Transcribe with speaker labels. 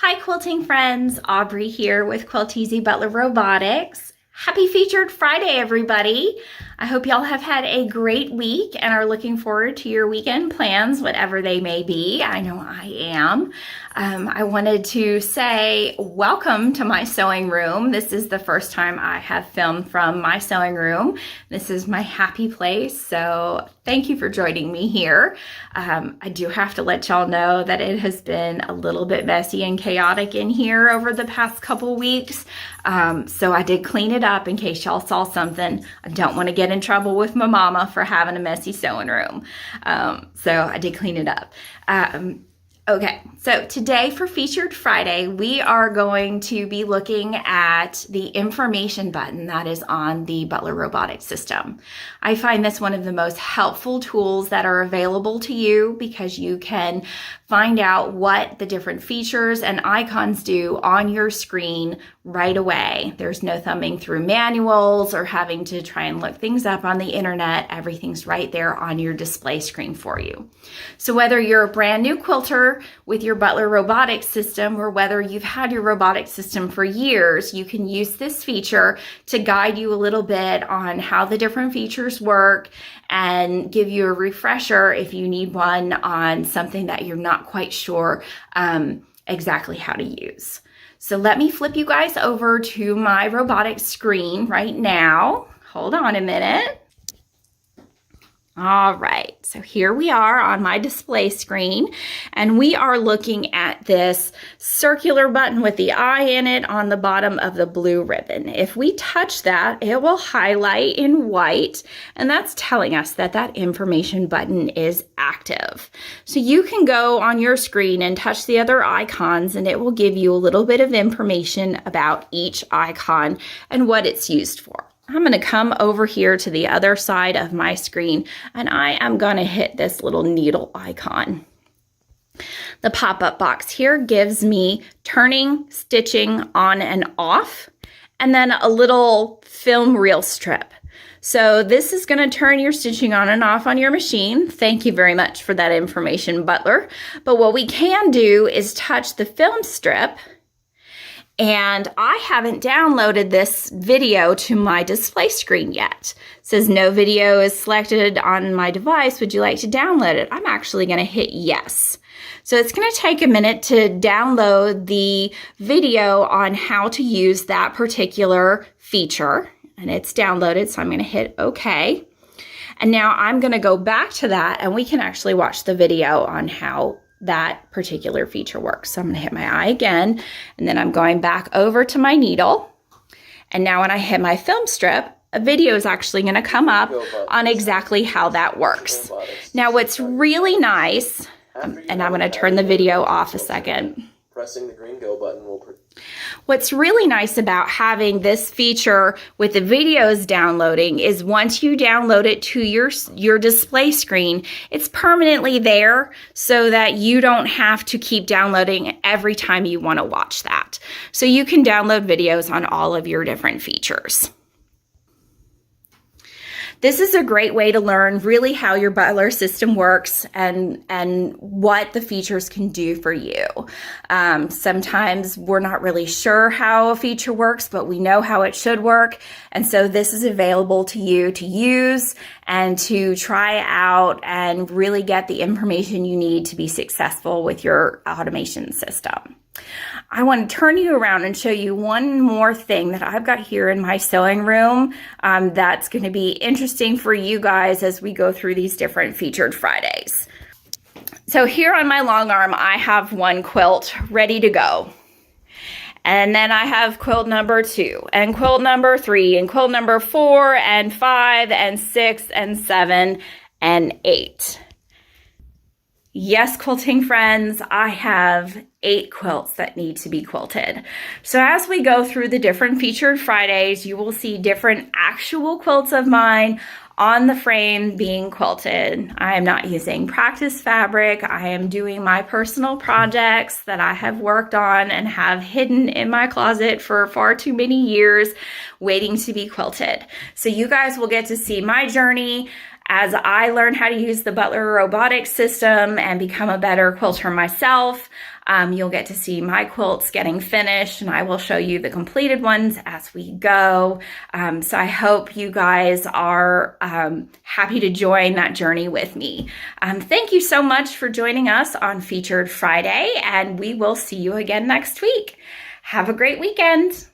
Speaker 1: Hi quilting friends, Aubrey here with Quilt Easy Butler Robotics. Happy Featured Friday, everybody. I hope y'all have had a great week and are looking forward to your weekend plans, whatever they may be. I know I am. I wanted to say welcome to my sewing room. This is the first time I have filmed from my sewing room. This is my happy place, so thank you for joining me here. I do have to let y'all know that it has been a little bit messy and chaotic in here over the past couple weeks. So I did clean it up in case y'all saw something. I don't want to get in trouble with my mama for having a messy sewing room. So I did clean it up. Okay, so today for Featured Friday, we are going to be looking at the information button that is on the Butler Robotics system. I find this one of the most helpful tools that are available to you because you can find out what the different features and icons do on your screen right away. There's no thumbing through manuals or having to try and look things up on the internet. Everything's right there on your display screen for you. So whether you're a brand new quilter with your Butler Robotics system or whether you've had your robotics system for years, you can use this feature to guide you a little bit on how the different features work and give you a refresher if you need one on something that you're not quite sure exactly how to use. So let me flip you guys over to my robotics screen right now. Hold on a minute. All right, so here we are on my display screen, and we are looking at this circular button with the eye in it on the bottom of the blue ribbon. If we touch that, it will highlight in white, and that's telling us that that information button is active. So you can go on your screen and touch the other icons, and it will give you a little bit of information about each icon and what it's used for. I'm going to come over here to the other side of my screen and I am going to hit this little needle icon. The pop-up box here gives me turning, stitching on and off, and then a little film reel strip. So this is going to turn your stitching on and off on your machine. Thank you very much for that information, Butler. But what we can do is touch the film strip. And I haven't downloaded this video to my display screen yet. It says no video is selected on my device. Would you like to download it? I'm actually going to hit yes. So it's going to take a minute to download the video on how to use that particular feature. And it's downloaded, so I'm going to hit OK. And now I'm going to go back to that and we can actually watch the video on how that particular feature works. So I'm going to hit my eye again, and then I'm going back over to my needle. And now when I hit my film strip, a video is actually going to come up on exactly how that works. Now what's really nice, and I'm going to turn the video off a second.
Speaker 2: Pressing the green go button will...
Speaker 1: What's really nice about having this feature with the videos downloading is once you download it to your display screen, it's permanently there so that you don't have to keep downloading every time you want to watch that. So you can download videos on all of your different features. This is a great way to learn really how your Butler system works and what the features can do for you. Sometimes we're not really sure how a feature works, but we know how it should work. And so this is available to you to use and to try out and really get the information you need to be successful with your automation system. I want to turn you around and show you one more thing that I've got here in my sewing room that's going to be interesting for you guys as we go through these different Featured Fridays. So here on my long arm, I have one quilt ready to go. And then I have quilt number 2 and quilt number 3 and quilt number 4 and 5 and 6 and 7 and 8. Yes, quilting friends, I have 8 quilts that need to be quilted. So as we go through the different Featured Fridays, you will see different actual quilts of mine on the frame being quilted. I am not using practice fabric. I am doing my personal projects that I have worked on and have hidden in my closet for far too many years waiting to be quilted. So you guys will get to see my journey as I learn how to use the Butler robotics system and become a better quilter myself. You'll get to see my quilts getting finished, and I will show you the completed ones as we go. So I hope you guys are happy to join that journey with me. Thank you so much for joining us on Featured Friday, and we will see you again next week. Have a great weekend.